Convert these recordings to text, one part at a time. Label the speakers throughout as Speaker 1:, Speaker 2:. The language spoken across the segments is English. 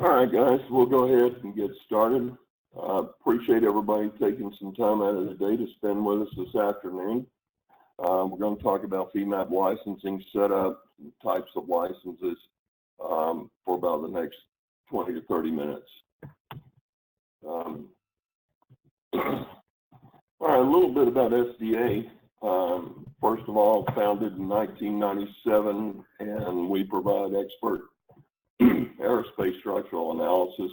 Speaker 1: All right, guys, we'll go ahead and get started. Appreciate everybody taking some time out of the day to spend with us this afternoon. We're going to talk about Femap licensing setup, types of licenses for about the next 20 to 30 minutes. All right, a little bit about SDA. First of all, founded in 1997, and we provide expert aerospace structural analysis,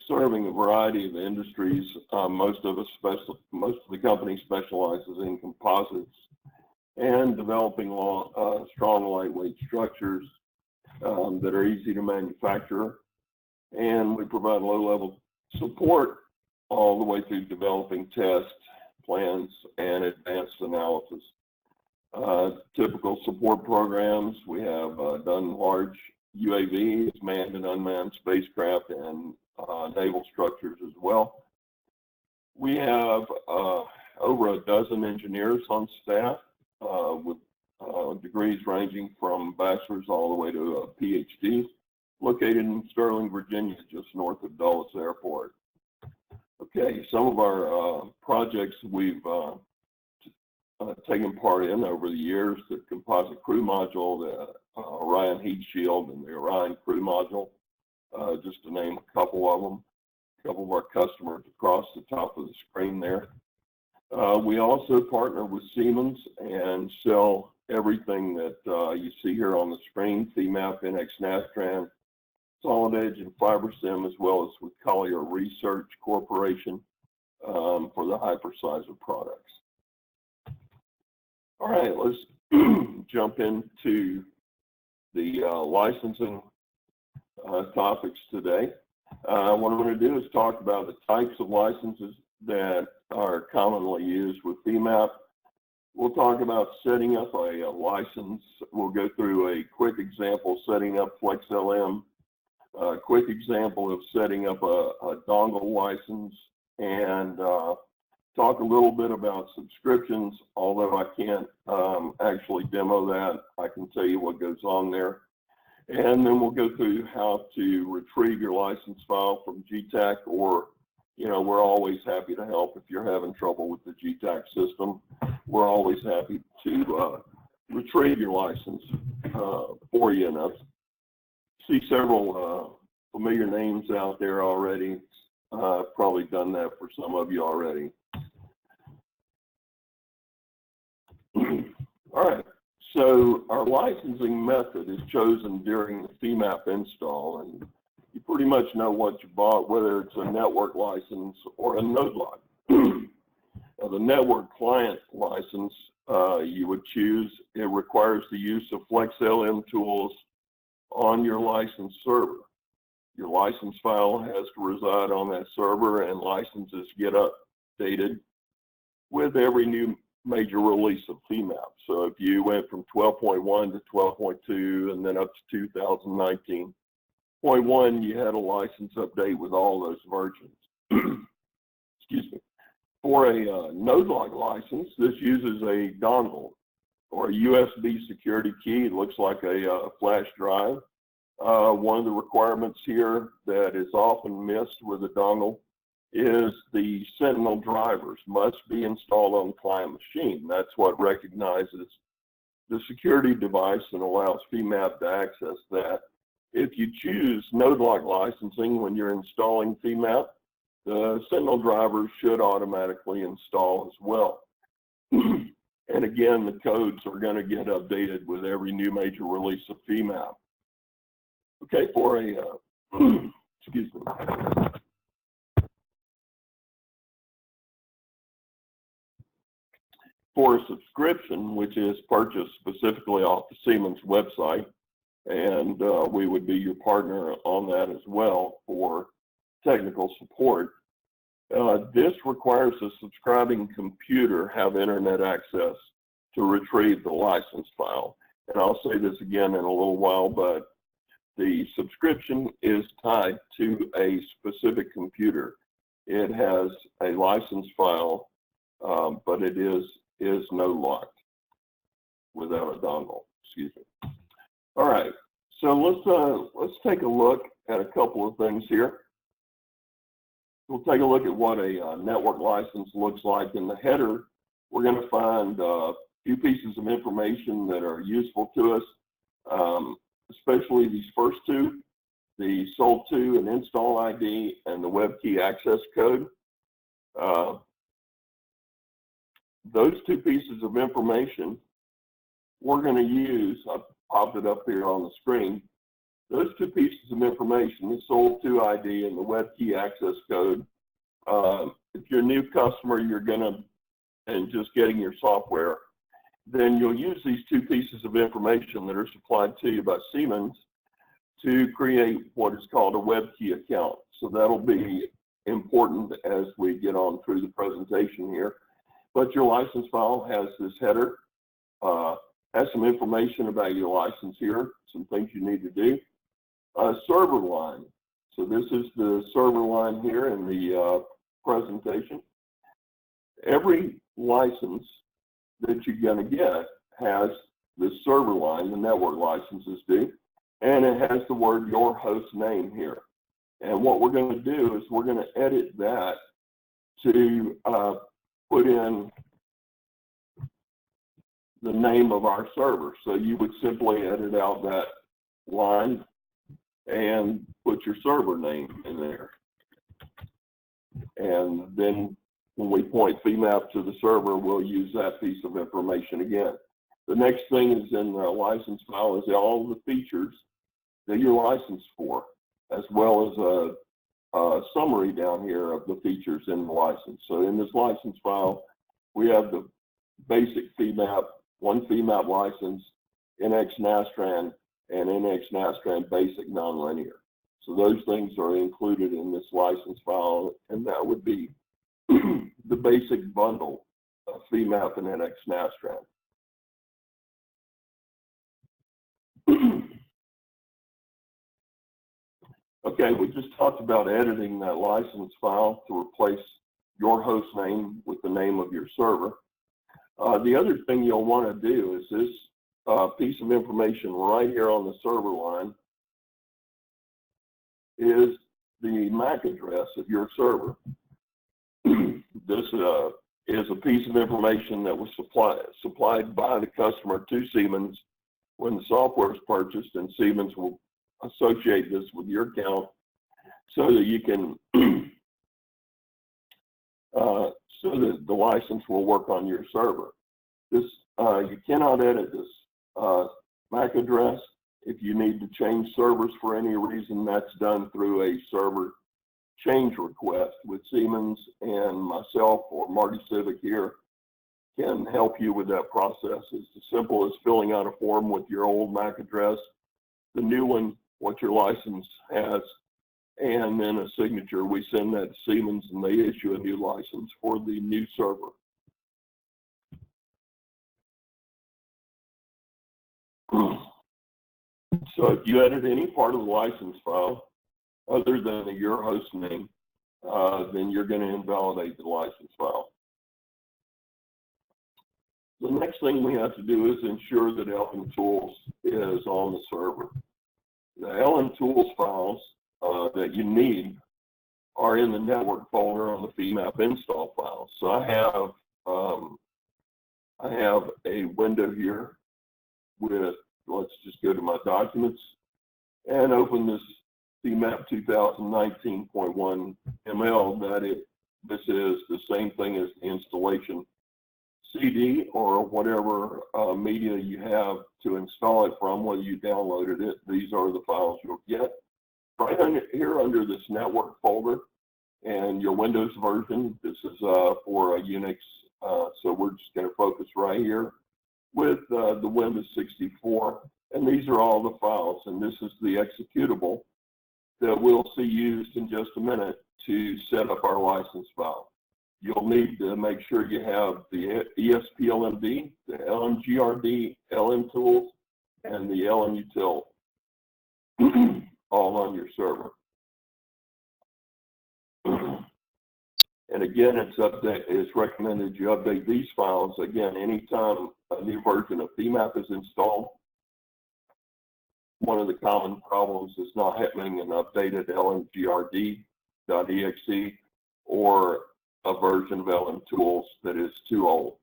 Speaker 1: serving a variety of industries. Most of the company specializes in composites and developing strong lightweight structures that are easy to manufacture. And we provide low-level support all the way through developing test plans and advanced analysis. Typical support programs, we have done large UAVs, manned and unmanned spacecraft, and naval structures as well. We have over a dozen engineers on staff with degrees ranging from bachelor's all the way to a PhD, located in Sterling, Virginia, just north of Dulles Airport. Okay, some of our projects we've taken part in over the years: the composite crew module, the Orion heat shield, and the Orion crew module, just to name a couple of them. A couple of our customers across the top of the screen there. We also partner with Siemens and sell everything that you see here on the screen: Femap, NX, Nastran, Solid Edge, and Fibersim, as well as with Collier Research Corporation for the HyperSizer products. All right, let's jump into the licensing topics today. What I'm going to do is talk about the types of licenses that are commonly used with Femap. We'll talk about setting up a license. We'll go through a quick example setting up FlexLM, a quick example of setting up a dongle license, and talk a little bit about subscriptions. Although I can't actually demo that, I can tell you what goes on there. And then we'll go through how to retrieve your license file from GTAC, or, you know, we're always happy to help if you're having trouble with the GTAC system. We're always happy to retrieve your license for you. And I've see several familiar names out there already. I've probably done that for some of you already. All right. So our licensing method is chosen during the Femap install, and you pretty much know what you bought, whether it's a network license or a node lock. Now, the network client license you would choose, it requires the use of FlexLM tools on your license server. Your license file has to reside on that server, and licenses get updated with every new major release of Femap. So if you went from 12.1 to 12.2 and then up to 2019.1, you had a license update with all those versions. Excuse me. For a node lock license, this uses a dongle or a USB security key. It looks like a flash drive. One of the requirements here that is often missed with a dongle is the Sentinel drivers must be installed on the client machine. That's what recognizes the security device and allows Femap to access that. If you choose node lock licensing when you're installing Femap, the Sentinel drivers should automatically install as well. And again, the codes are going to get updated with every new major release of Femap. Okay, for a, excuse me. For a subscription, which is purchased specifically off the Siemens website, and we would be your partner on that as well for technical support. This requires a subscribing computer have internet access to retrieve the license file. And I'll say this again in a little while, but the subscription is tied to a specific computer. It has a license file, but it is node locked without a dongle. Excuse me. All right, so let's take a look at a couple of things here. We'll take a look at what a network license looks like. In the header, we're going to find a few pieces of information that are useful to us, especially these first two, the sold to and install ID and the web key access code. Those two pieces of information we're going to use, I've popped it up here on the screen. Those two pieces of information, the sold to ID and the web key access code, if you're a new customer, you're going to, and just getting your software, then you'll use these two pieces of information that are supplied to you by Siemens to create what is called a web key account. So that'll be important as we get on through the presentation here. But your license file has this header, has some information about your license here, some things you need to do. Server line. So this is the server line here in the presentation. Every license that you're going to get has the server line, the network licenses do, and it has the word your host name here. And what we're going to do is we're going to edit that to put in the name of our server. So you would simply edit out that line and put your server name in there. And then when we point Femap to the server, we'll use that piece of information again. The next thing is in the license file is all the features that you're licensed for, as well as a summary down here of the features in the license. So in this license file, we have the basic Femap, one Femap license, NX Nastran, and NX Nastran basic nonlinear. So those things are included in this license file, and that would be the basic bundle of Femap and NX Nastran. Okay, we just talked about editing that license file to replace your host name with the name of your server. The other thing you'll want to do is this piece of information right here on the server line is the MAC address of your server. This is a piece of information that was supplied by the customer to Siemens when the software is purchased, and Siemens will associate this with your account so that you can, so that the license will work on your server. This, you cannot edit this MAC address. If you need to change servers for any reason, that's done through a server change request with Siemens, and myself or Marty Civic here can help you with that process. It's as simple as filling out a form with your old MAC address, the new one, what your license has, and then a signature. We send that to Siemens and they issue a new license for the new server. So if you edit any part of the license file other than your host name, then you're going to invalidate the license file. The next thing we have to do is ensure that LM Tools is on the server. The LM Tools files that you need are in the network folder on the Femap install file. So I have a window here with, let's just go to my documents and open this Femap 2019.1 ML. This is the same thing as the installation CD or whatever media you have to install it from, whether you downloaded it. These are the files you'll get. Right here under this network folder and your Windows version, this is for a Unix, so we're just going to focus right here with the Windows 64, and these are all the files, and this is the executable that we'll see used in just a minute to set up our license file. You'll need to make sure you have the ESP-LMD, the LMGRD, LM Tools, and the LM Util all on your server. And again, it's recommended you update these files again anytime a new version of Femap is installed. one of the common problems is not having an updated LMGRD.exe or a version of LM Tools that is too old.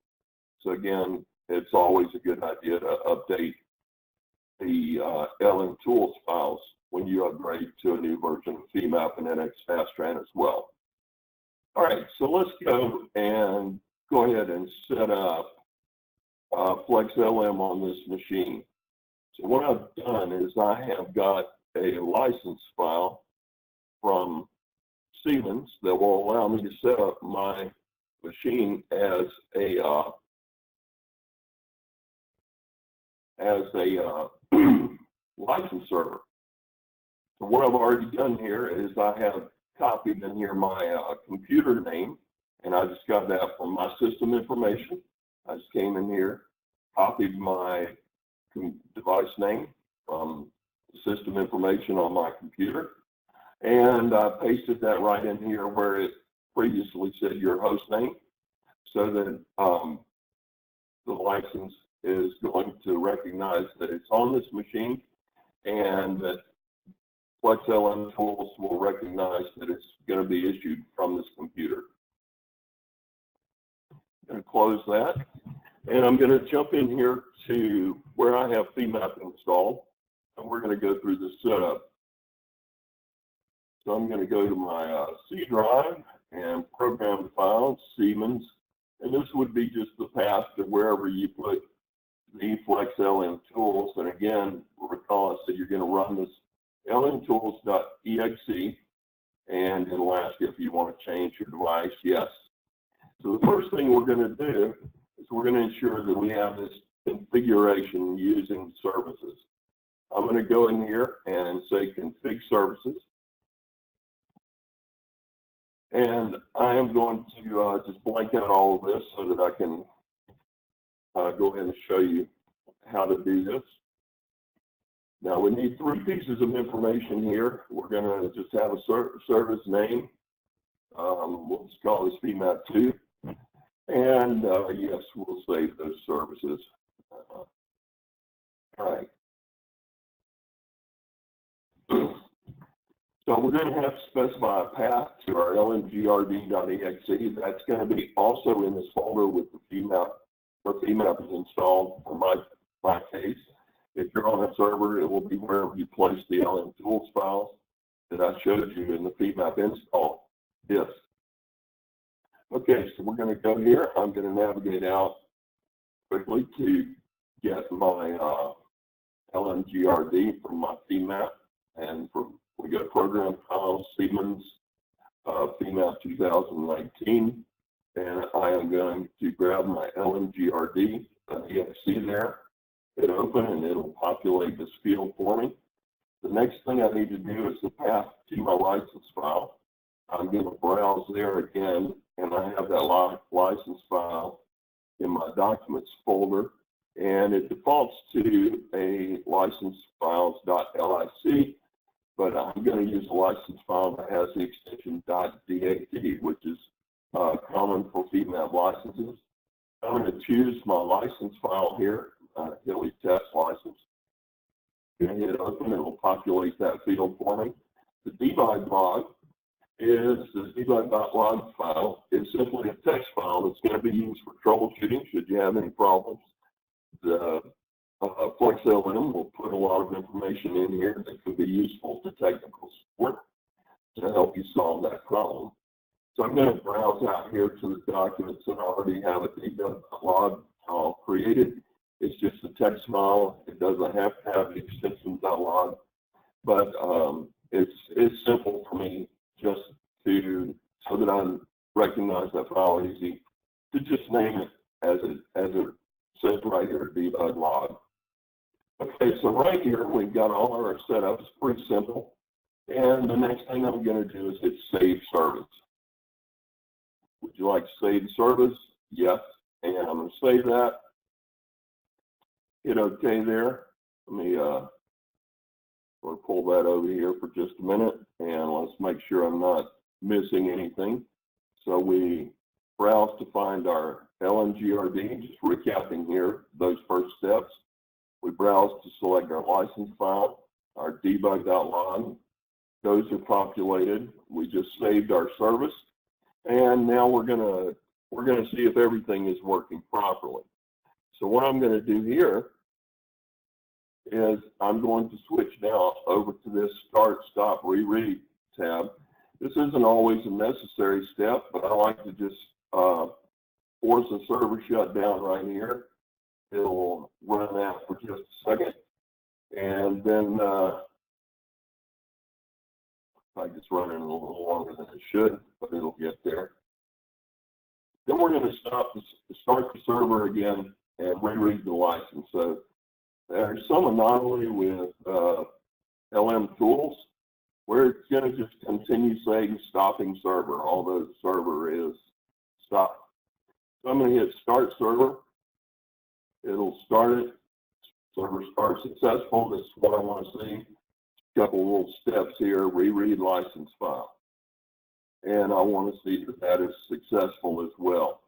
Speaker 1: So again, it's always a good idea to update the LM Tools files when you upgrade to a new version of Femap and Nastran as well. All right, so let's go ahead and set up FlexLM on this machine. So what I've done is I have got a license file from Siemens that will allow me to set up my machine as a license server. So what I've already done here is I have copied in here my computer name, and I just got that from my system information. I just came in here, copied my device name from the system information on my computer, and I pasted that right in here where it previously said your host name, so that the license is going to recognize that it's on this machine, and that FlexLM Tools will recognize that it's going to be issued from this computer. I'm going to close that, and I'm going to jump in here to where I have Femap installed, and we're going to go through the setup. So I'm going to go to my C drive and program files, Siemens, and this would be just the path to wherever you put the FlexLM Tools. And again, recall I said you're going to run this lmtools.exe, and it'll ask you if you want to change your device. Yes. So the first thing we're going to do is we're going to ensure that we have this configuration using services. I'm going to go in here and say config services, and I am going to just blank out all of this so that I can go ahead and show you how to do this. Now we need 3 pieces of information here. We're going to just have a service name. We'll just call this Femap 2. And yes, we'll save those services. All right. So we're going to have to specify a path to our lmgrd.exe. That's going to be also in this folder with the Femap, where Femap is installed for my case. If you're on a server, it will be wherever you place the LM Tools files that I showed you in the Femap install disk. Okay, so we're going to go here. I'm going to navigate out quickly to get my LMGRD from my Femap, and we got program files, Siemens Femap 2019, and I am going to grab my LMGRD.exe there, hit open, and it'll populate this field for me. The next thing I need to do is the path to my license file. I'm going to browse there again, and I have that license file in my documents folder, and it defaults to a license files.lic, but I'm going to use a license file that has the extension .dat, which is common for Femap licenses. I'm going to choose my license file here, Hilley test license. I'm going to hit open, and it will populate that field for me. The debug log is the debug.log file is simply a text file that's going to be used for troubleshooting should you have any problems. The FlexLM will put a lot of information in here that can be useful to technical support to help you solve that problem. So I'm going to browse out here to the documents that I already have a debug.log file created. It's just a text file. It doesn't have to have the extension .log, but it's simple for me just to, so that I recognize that file easy, to just name it as it says right here, debug log. Okay, so right here we've got all our setups, pretty simple. And the next thing I'm going to do is hit save service. Would you like to save the service? Yes. And I'm going to save that. Hit OK there. Let me pull that over here for just a minute, and let's make sure I'm not missing anything. So we browse to find our LMGRD, just recapping here those first steps. We browse to select our license file. our debug.log. Those are populated. We just saved our service, and now we're gonna see if everything is working properly. So what I'm gonna do here is I'm going to switch now over to this Start, Stop, Reread tab. This isn't always a necessary step, but I like to just force a server shutdown right here. It'll run that for just a second, and then I just run it a little longer than it should, but it'll get there. Then we're going to start the server again and reread the license. So there's some anomaly with LM tools where it's going to just continue saying stopping server, although the server is stopped. So I'm going to hit Start Server. It'll start it. Server starts successful. This is what I want to see. A couple little steps here. Reread license file. And I want to see that that is successful as well.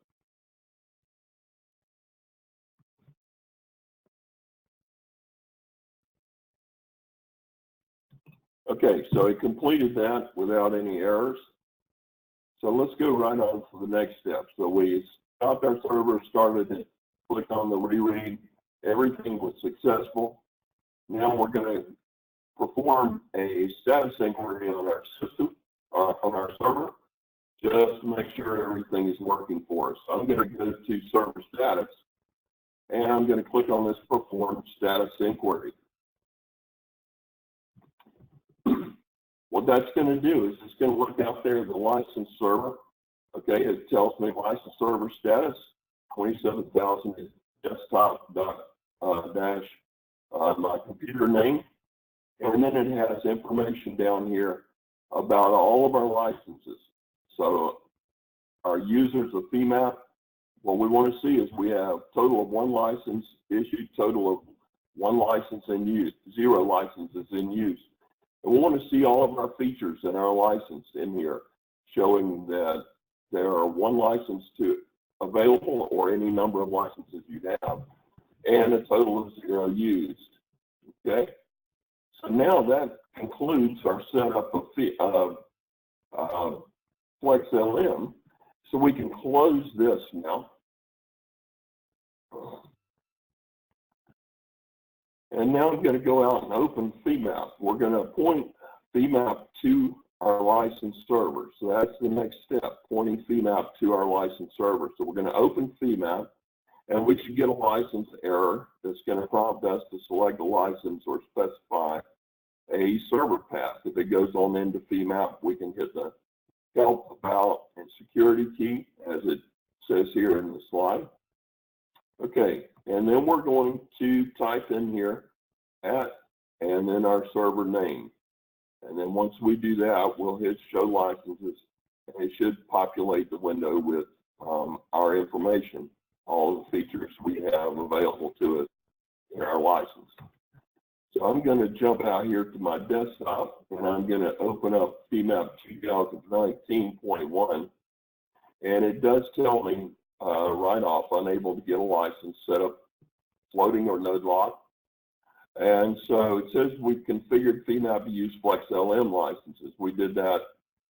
Speaker 1: Okay, so it completed that without any errors. So let's go right on to the next step. So we stopped our server, started it, clicked on the reread. Everything was successful. Now we're going to perform a status inquiry on our system, on our server, just to make sure everything is working for us. I'm going to go to server status, and I'm going to click on this perform status inquiry. What that's going to do is it's going to look out there at the license server. Okay, it tells me license server status 27,000 is desktop dash my computer name, and then it has information down here about all of our licenses. So our users of Femap, what we want to see is we have total of 1 license issued, total of 1 license in use, 0 licenses in use. And we want to see all of our features in our license in here, showing that there are 1 license available or any number of licenses you have, and a total of 0 used. Okay, so now that concludes our setup of FlexLM. So we can close this now. And now I'm going to go out and open Femap. We're going to point Femap to our license server. So that's the next step, pointing Femap to our license server. So we're going to open Femap, and we should get a license error that's going to prompt us to select a license or specify a server path. If it goes on into Femap, we can hit the help, about, and security key, as it says here in the slide. Okay, and then we're going to type in here and then our server name. And then once we do that, we'll hit show licenses, and it should populate the window with our information, all the features we have available to us in our license. So I'm going to jump out here to my desktop, and I'm going to open up Femap 2019.1, and it does tell me right off, unable to get a license set up floating or node lock. And so it says we've configured Femap to use FlexLM licenses. We did that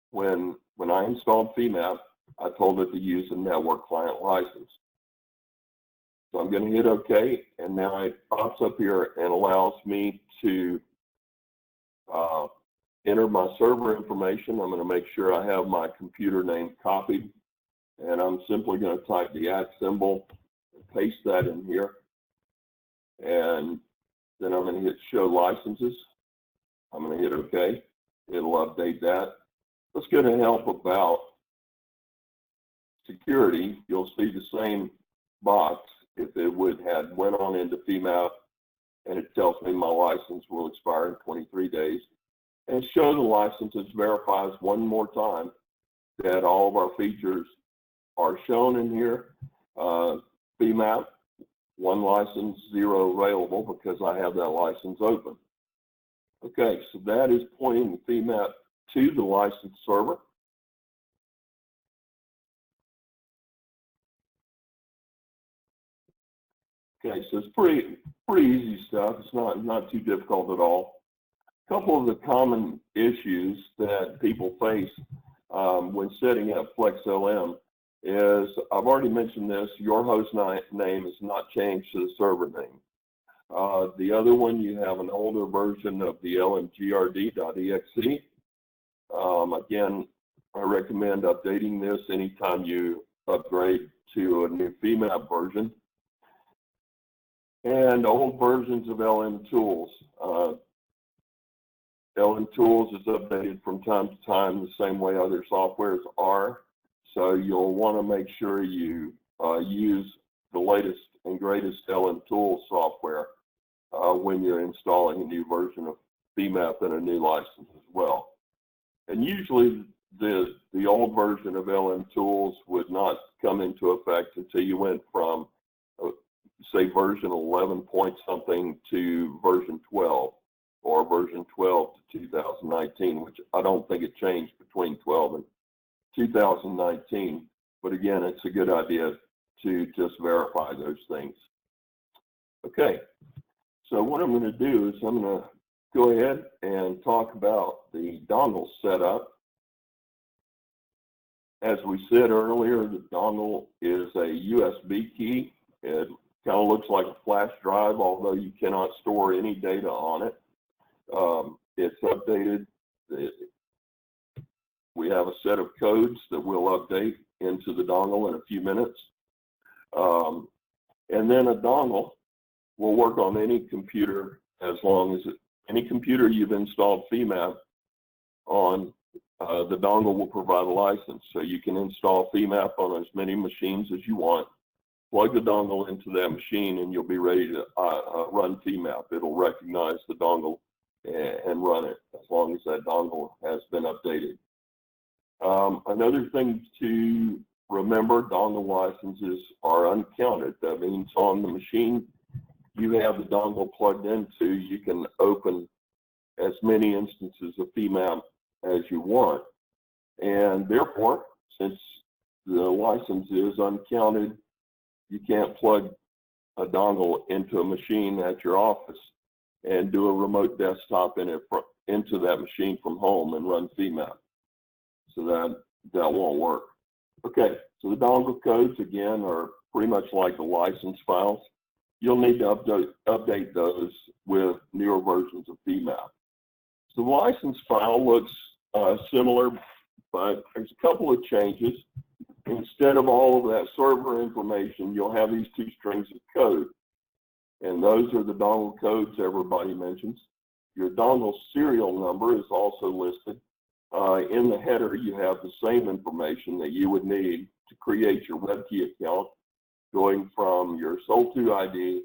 Speaker 1: when I installed Femap. I told it to use a network client license. So I'm going to hit OK, and now it pops up here and allows me to enter my server information. I'm going to make sure I have my computer name copied, and I'm simply going to type the @ symbol and paste that in here. And then I'm going to hit show licenses. I'm going to hit OK. It'll update that. Let's go to help about security. You'll see the same box if it went on into Femap, and it tells me my license will expire in 23 days. And show the licenses verifies one more time that all of our features are shown in here. Femap, 1 license, 0 available, because I have that license open. Okay, so that is pointing the Femap to the license server. Okay, so it's pretty easy stuff. It's not too difficult at all. couple of the common issues that people face when setting up FlexLM is, I've already mentioned this, your host name is not changed to the server name. The other one, you have an older version of the lmgrd.exe. Again, I recommend updating this anytime you upgrade to a new Femap version. And old versions of LM Tools. LM Tools is updated from time to time the same way other softwares are. So you'll want to make sure you use the latest and greatest LM Tools software when you're installing a new version of Femap and a new license as well. And usually the old version of LM Tools would not come into effect until you went from, say, version 11 point something to version 12, or version 12 to 2019, which I don't think it changed between 12 and 2019. But again, it's a good idea to just verify those things. Okay, so what I'm going to do is I'm going to go ahead and talk about the dongle setup. As we said earlier, the dongle is a USB key. It kind of looks like a flash drive, although you cannot store any data on it. It's updated. We have a set of codes that we'll update into the dongle in a few minutes. And then a dongle will work on any computer as long as any computer you've installed Femap on, the dongle will provide a license. So you can install Femap on as many machines as you want, plug the dongle into that machine, and you'll be ready to run Femap. It'll recognize the dongle and run it as long as that dongle has been updated. Another thing to remember, dongle licenses are uncounted. That means on the machine you have the dongle plugged into, you can open as many instances of Femap as you want. And therefore, since the license is uncounted, you can't plug a dongle into a machine at your office and do a remote desktop into that machine from home and run Femap. So that won't work. Okay, so the dongle codes, again, are pretty much like the license files. You'll need to update those with newer versions of Femap. So the license file looks similar, but there's a couple of changes. Instead of all of that server information, you'll have these two strings of code. And those are the dongle codes everybody mentions. Your dongle serial number is also listed. In the header, you have the same information that you would need to create your WebKey account, going from your SOL2 ID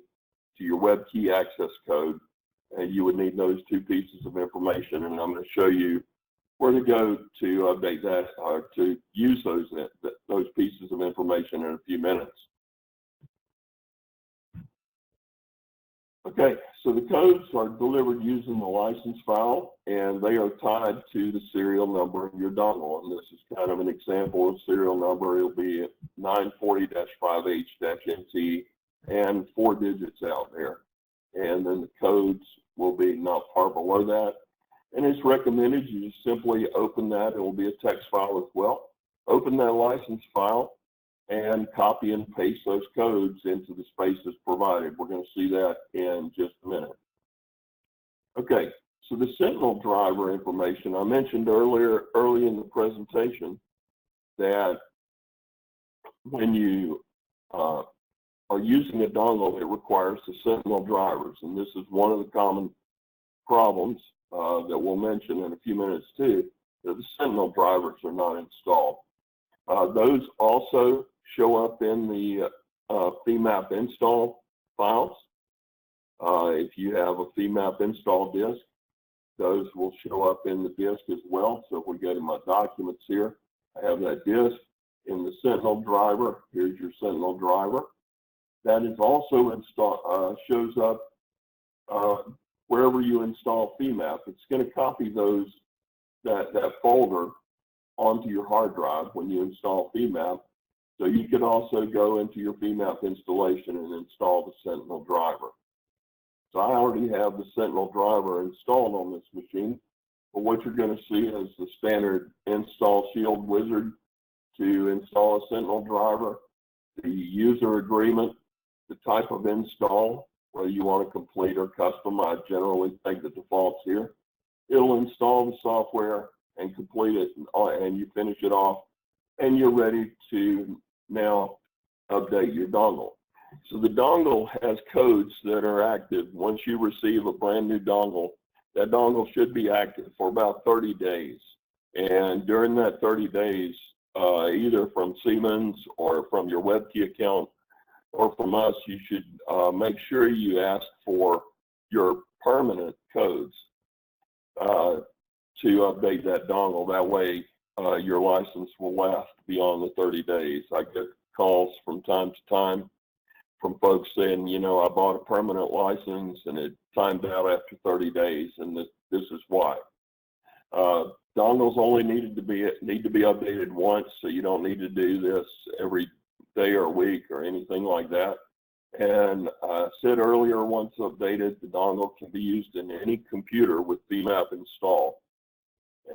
Speaker 1: to your WebKey access code. And you would need those two pieces of information. And I'm going to show you where to go to update that, or to use those pieces of information in a few minutes. Okay, so the codes are delivered using the license file, and they are tied to the serial number of your dongle. And this is kind of an example of serial number. It'll be 940-5H-NT and 4 digits out there. And then the codes will be not far below that. And it's recommended you simply open that. It will be a text file as well. Open that license file and copy and paste those codes into the spaces provided. We're going to see that in just a minute. Okay, so the Sentinel driver information, I mentioned early in the presentation that when you are using a dongle, it requires the Sentinel drivers. And this is one of the common problems that we'll mention in a few minutes too, that the Sentinel drivers are not installed. Those also show up in the Femap install files. If you have a Femap install disk, those will show up in the disk as well. So if we go to my documents here, I have that disk in the Sentinel driver. Here's your Sentinel driver. That is also shows up wherever you install Femap. It's going to copy that folder onto your hard drive when you install Femap. So you could also go into your Femap installation and install the Sentinel driver. So I already have the Sentinel driver installed on this machine. But what you're going to see is the standard install shield wizard to install a Sentinel driver, the user agreement, the type of install, whether you want to complete or custom. I generally take the defaults here. It'll install the software and complete it, and you finish it off, and you're ready to now update your dongle. So the dongle has codes that are active. Once you receive a brand new dongle, that dongle should be active for about 30 days. And during that 30 days, either from Siemens or from your WebKey account or from us, you should make sure you ask for your permanent codes to update that dongle. That way, your license will last beyond the 30 days. I get calls from time to time from folks saying, you know, I bought a permanent license and it timed out after 30 days, and this is why. Dongles only need to be updated once, so you don't need to do this every day or week or anything like that. And I said earlier, once updated, the dongle can be used in any computer with Femap installed.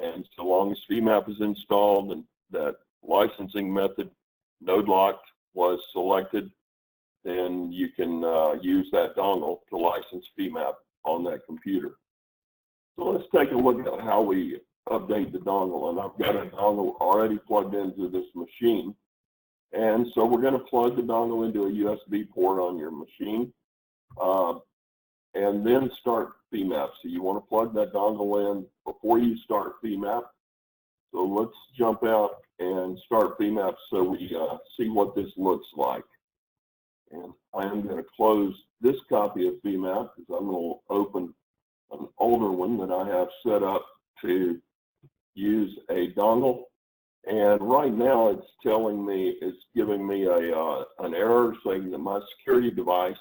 Speaker 1: And so long as Femap is installed and that licensing method, node locked, was selected, then you can use that dongle to license Femap on that computer. So let's take a look at how we update the dongle. And I've got a dongle already plugged into this machine. And so we're going to plug the dongle into a USB port on your machine and then start Femap. So you want to plug that dongle in before you start Femap. So let's jump out and start Femap so we see what this looks like. And I am going to close this copy of Femap because I'm going to open an older one that I have set up to use a dongle. And right now it's telling me, it's giving me an error saying that my security device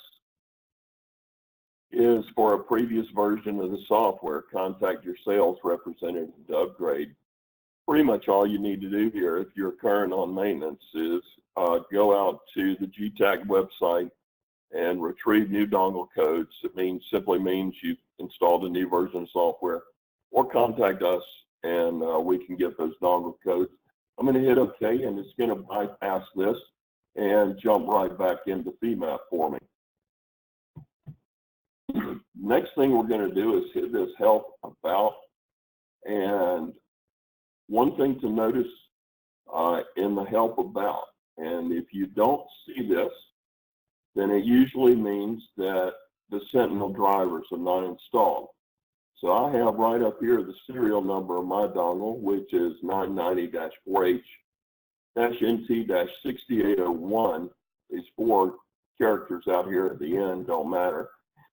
Speaker 1: is for a previous version of the software. Contact your sales representative to upgrade. Pretty much all you need to do here, if you're current on maintenance, is go out to the GTAC website and retrieve new dongle codes. It simply means you've installed a new version of software, or contact us and we can get those dongle codes. I'm going to hit OK, and it's going to bypass this and jump right back into Femap for me. Next thing we're going to do is hit this help about. And one thing to notice in the help about, and if you don't see this, then it usually means that the Sentinel drivers are not installed. So I have right up here the serial number of my dongle, which is 990-4H-NT-6801. These 4 characters out here at the end don't matter,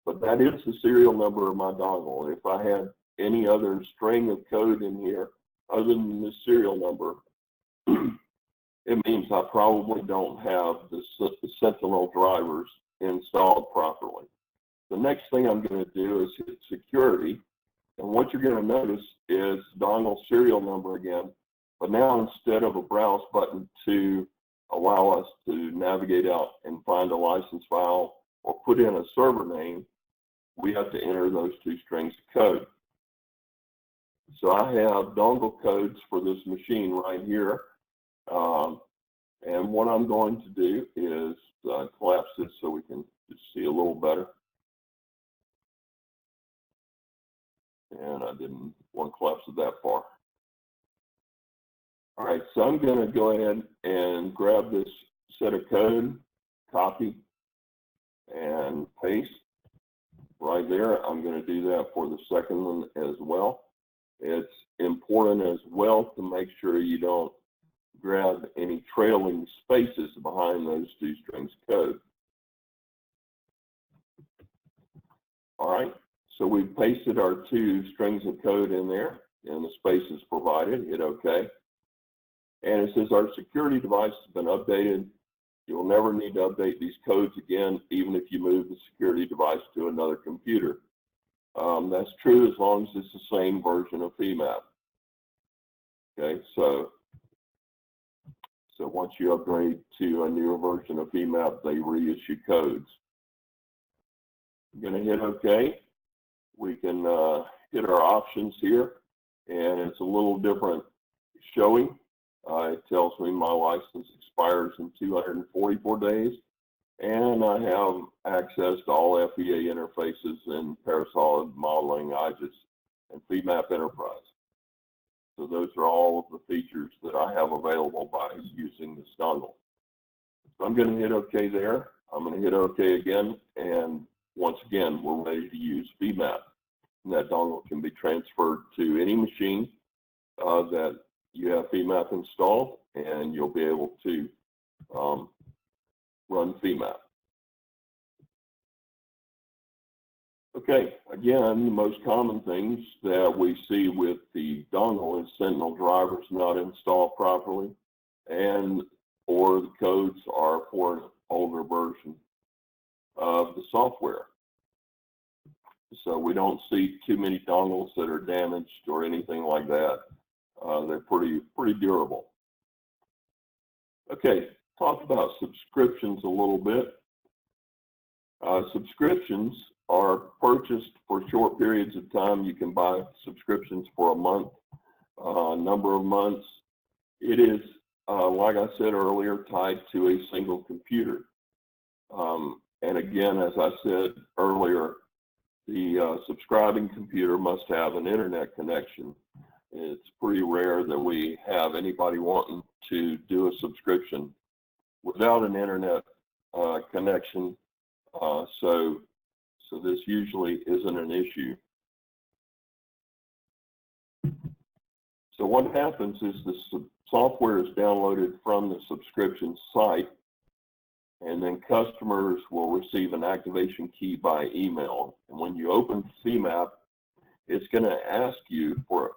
Speaker 1: but that is the serial number of my dongle. If I had any other string of code in here other than the serial number, it means I probably don't have the Sentinel drivers installed properly. The next thing I'm going to do is hit security. And what you're going to notice is dongle serial number again, but now instead of a browse button to allow us to navigate out and find a license file or put in a server name, we have to enter those 2 strings of code. So I have dongle codes for this machine right here. And what I'm going to do is collapse this so we can just see a little better. And I didn't want to collapse it that far. All right, so I'm going to go ahead and grab this set of code, copy, and paste right there. I'm going to do that for the second one as well. It's important as well to make sure you don't grab any trailing spaces behind those 2 strings of code. All right. So we've pasted our 2 strings of code in there, and the spaces provided. Hit OK. And it says our security device has been updated. You'll never need to update these codes again, even if you move the security device to another computer. That's true as long as it's the same version of Femap. Okay, so once you upgrade to a newer version of Femap, they reissue codes. I'm going to hit OK. We can hit our options here, and it's a little different showing. It tells me my license expires in 244 days, and I have access to all FEA interfaces in Parasolid Modeling, IGES, and Femap Enterprise. So those are all of the features that I have available by using this dongle. So I'm going to hit OK there. I'm going to hit OK again, and once again, we're ready to use Femap. And that dongle can be transferred to any machine that you have Femap installed, and you'll be able to run Femap. Okay, again, the most common things that we see with the dongle is Sentinel drivers not installed properly, and or the codes are for an older version of the software. So we don't see too many dongles that are damaged or anything like that. They're pretty durable. Okay, talk about subscriptions a little bit. Subscriptions are purchased for short periods of time. You can buy subscriptions for a month, a number of months. It is, like I said earlier, tied to a single computer. And again, as I said earlier, the subscribing computer must have an internet connection. It's pretty rare that we have anybody wanting to do a subscription without an internet connection. So this usually isn't an issue. So what happens is the software is downloaded from the subscription site, and then customers will receive an activation key by email. And when you open Femap, it's going to ask you for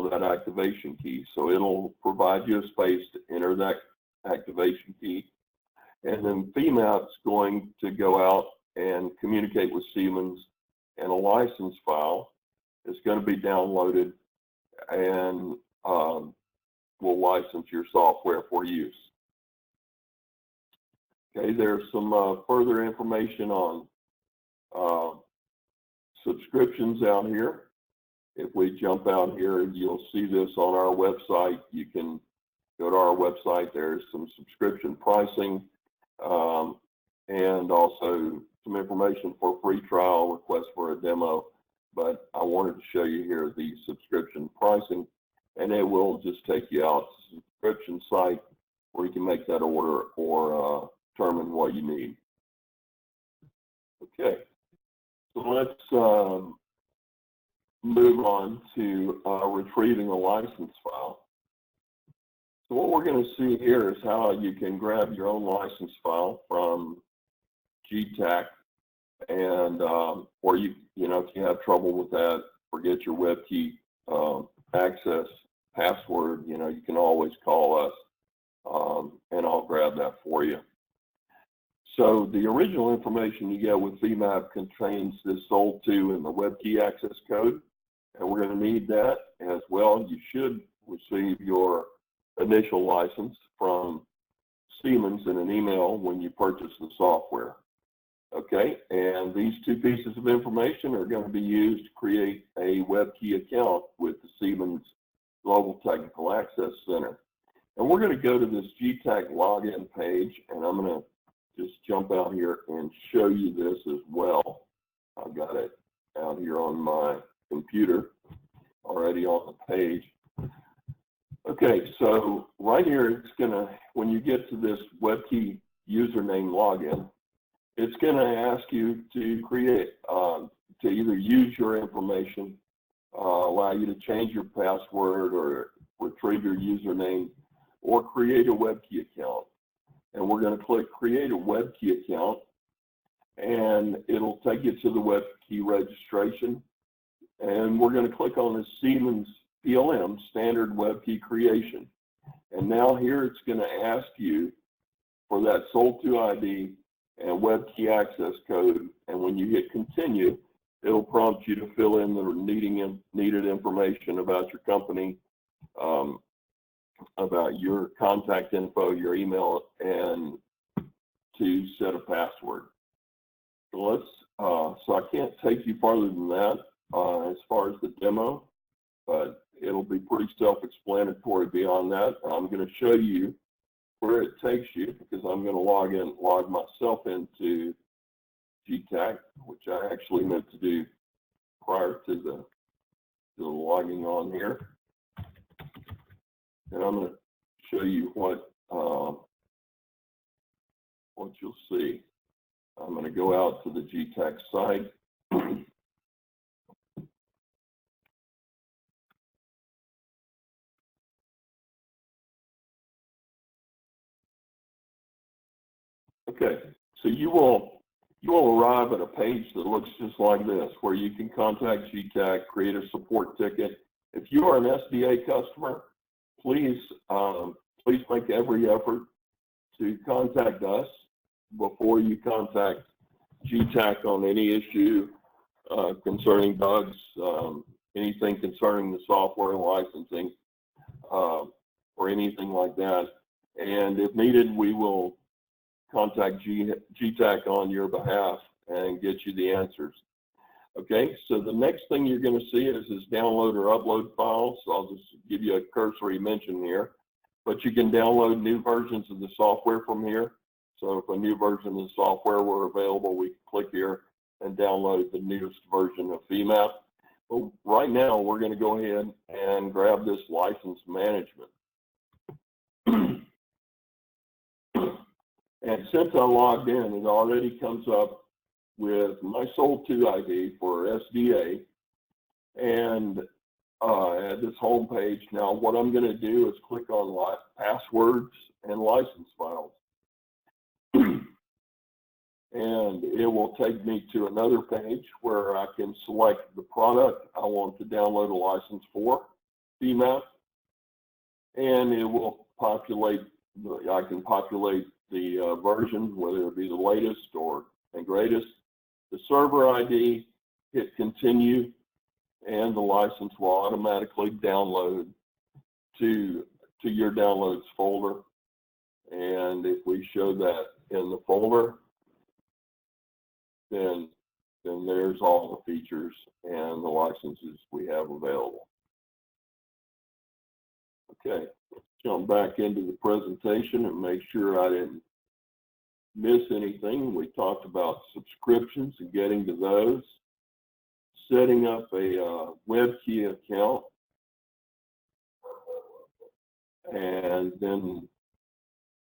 Speaker 1: that activation key. So it'll provide you a space to enter that activation key. And then Femap's going to go out and communicate with Siemens, and a license file is going to be downloaded and will license your software for use. Okay, there's some further information on subscriptions out here. If we jump out here, you'll see this on our website. You can go to our website. There's some subscription pricing and also some information for free trial, request for a demo. But I wanted to show you here the subscription pricing, and it will just take you out to the subscription site where you can make that order or determine what you need. Okay, so let's move on to retrieving a license file. So what we're going to see here is how you can grab your own license file from GTAC, and or you know, if you have trouble with that, forget your web key access password, you know, you can always call us and I'll grab that for you. So the original information you get with Femap contains this sold to and the web key access code, and we're going to need that as well. You should receive your initial license from Siemens in an email when you purchase the software. Okay, and these two pieces of information are going to be used to create a web key account with the Siemens Global Technical Access Center. And we're going to go to this GTAC login page, and I'm going to just jump out here and show you this as well. I've got it out here on my computer already on the page. Okay, so right here, it's going to, when you get to this web key username login, it's going to ask you to create, to either use your information, allow you to change your password or retrieve your username, or create a web key account. And we're going to click Create a Web Key Account, and it'll take you to the web key registration. And we're going to click on the Siemens PLM Standard Web Key Creation. And now here it's going to ask you for that sold to ID and web key access code. And when you hit Continue, it'll prompt you to fill in the needed information about your company, about your contact info, your email, and to set a password. So let's So I can't take you farther than that as far as the demo, but it'll be pretty self-explanatory beyond that. I'm going to show you where it takes you because I'm going to log myself into GTAC, which I actually meant to do prior to the logging on here. And I'm going to show you what you'll see. I'm going to go out to the GTAC site. Okay, so you will arrive at a page that looks just like this, where you can contact GTAC, create a support ticket. If you are an SDA customer, please make every effort to contact us before you contact GTAC on any issue concerning bugs, anything concerning the software licensing, or anything like that. And if needed, we will contact GTAC on your behalf and get you the answers. Okay, so the next thing you're going to see is download or upload files. So I'll just give you a cursory mention here, but you can download new versions of the software from here. So if a new version of the software were available, we can click here and download the newest version of Femap. But right now, we're going to go ahead and grab this license management. And since I logged in, it already comes up with my Sold To ID for SDA and at this home page. Now, what I'm going to do is click on passwords and license files. And it will take me to another page where I can select the product I want to download a license for, Femap, and it will populate, I can populate the version, whether it be the latest and greatest, the server ID, hit continue, and the license will automatically download to your downloads folder. And if we show that in the folder, then there's all the features and the licenses we have available. Okay, let's jump back into the presentation and make sure I didn't miss anything. We talked about subscriptions and getting to those, setting up a WebKey account, and then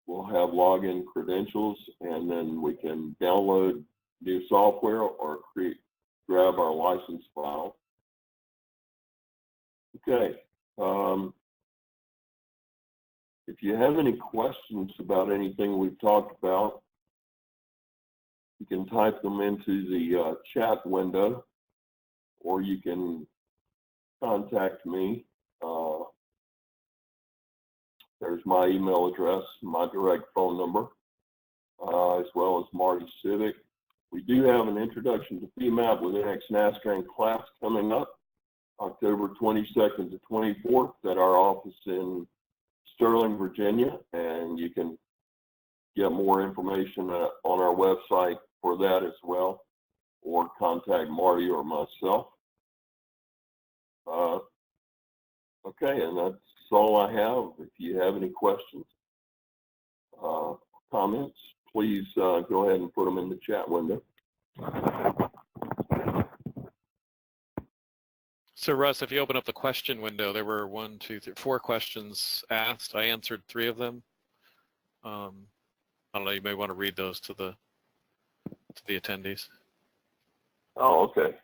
Speaker 1: we'll have login credentials, and then we can download new software or grab our license file. Okay. If you have any questions about anything we've talked about, you can type them into the chat window, or you can contact me. There's my email address, my direct phone number, as well as Marty Civic. We do have an introduction to Femap with NX Nastran class coming up October 22nd to 24th at our office in Sterling, Virginia, and you can get more information on our website for that as well, or contact Marty or myself. Okay, and that's all I have. If you have any questions, comments, please go ahead and put them in the chat window.
Speaker 2: So Russ, if you open up the question window, there were 1, 2, 3, 4 questions asked. I answered 3 of them. I don't know, you may want to read those to the attendees.
Speaker 1: Oh, okay.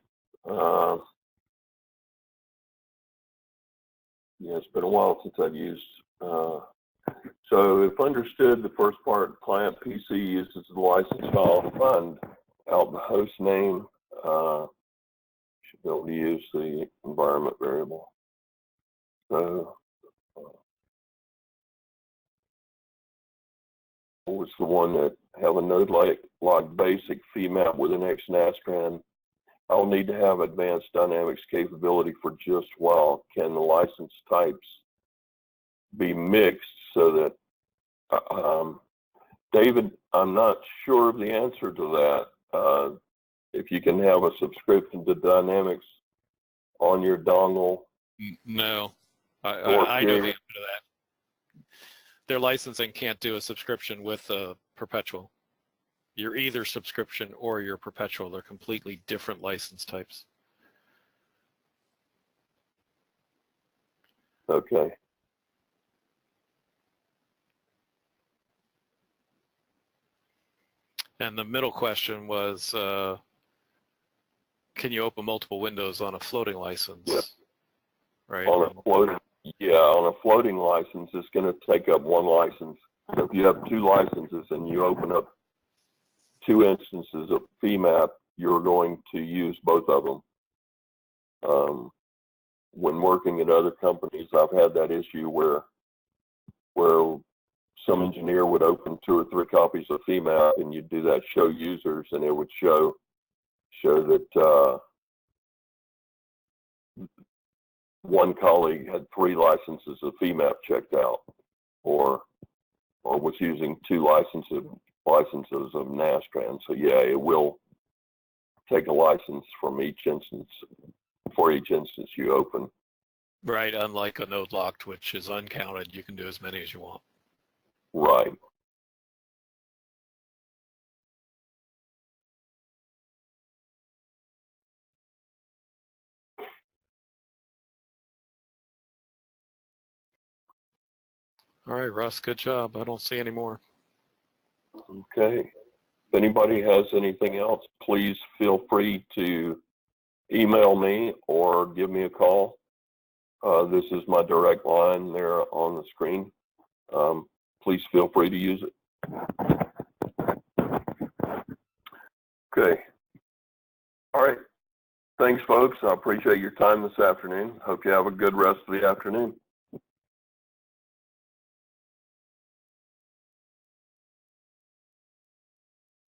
Speaker 1: Yeah, it's been a while since I've used. So if understood, the first part, client PC uses the license file to find out the host name. Should be able to use the environment variable. So was the one that have a node log basic Femap with an NX Nastran. I'll need to have advanced dynamics capability for just while. Can the license types be mixed so that, David, I'm not sure of the answer to that. if you can have a subscription to Dynamics on your dongle.
Speaker 2: No, I know the answer to that. Their licensing can't do a subscription with a perpetual. You're either subscription or you're perpetual. They're completely different license types.
Speaker 1: Okay.
Speaker 2: And the middle question was, can you open multiple windows on a floating license?
Speaker 1: Yeah.
Speaker 2: Right.
Speaker 1: On a floating license, it's going to take up one license. So if you have two licenses and you open up two instances of Femap, you're going to use both of them. When working at other companies, I've had that issue where some engineer would open 2 or 3 copies of Femap, and you'd do that show users, and it would show that one colleague had 3 licenses of Femap checked out, or was using 2 licenses of Nastran. So yeah, it will take a license from each instance for each instance you open.
Speaker 2: Right, unlike a node locked, which is uncounted, you can do as many as you want.
Speaker 1: Right.
Speaker 2: All right, Russ, good job. I don't see any more.
Speaker 1: Okay. If anybody has anything else, please feel free to email me or give me a call. This is my direct line there on the screen. Please feel free to use it. Okay. All right. Thanks, folks. I appreciate your time this afternoon. Hope you have a good rest of the afternoon.